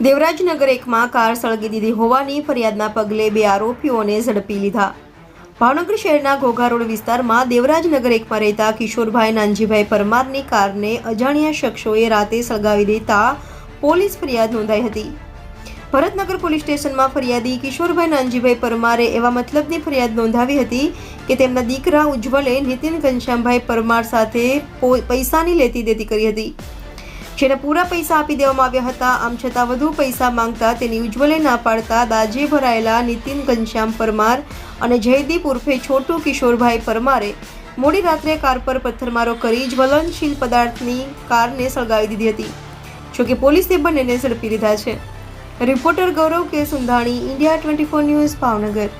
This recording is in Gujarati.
દેવરાજનગર એકમાં કાર સળગી દીધી હોવાની ફરિયાદના પગલે 2 આરોપીઓને ઝડપી લીધા। ભાવનગર શહેરના ઘોઘા રોડ વિસ્તારમાં દેવરાજનગર એકમાં રહેતા કિશોરભાઈ નાનજીભાઈ પરમારની કારને અજાણ્યા શખ્સોએ રાતે સળગાવી દેતા પોલીસ ફરિયાદ નોંધાઈ હતી। ભરતનગર પોલીસ સ્ટેશનમાં ફરિયાદી કિશોરભાઈ નાનજીભાઈ પરમારે એવા મતલબની ફરિયાદ નોંધાવી હતી કે તેમના દીકરા ઉજ્જવલે નીતિન ઘનશ્યામભાઈ પરમાર સાથે પૈસાની લેતી દેતી કરી હતી, જેને પૂરા પૈસા આપી દેવામાં આવ્યા હતા। આમ છતાં વધુ પૈસા માંગતા તેની ઉજ્જવલે ના પાડતા દાજે ભરાયેલા નીતિન ઘનશ્યામ પરમાર અને જયદીપ ઉર્ફે છોટુ કિશોરભાઈ પરમારે મોડી રાત્રે કાર પર પથ્થરમારો કરી જ્વલનશીલ પદાર્થની કારને સળગાવી દીધી હતી। જોકે પોલીસે બંનેને ઝડપી લીધા છે। રિપોર્ટર ગૌરવ કે સુંધાણી, ઇન્ડિયા 24 ન્યૂઝ, ભાવનગર।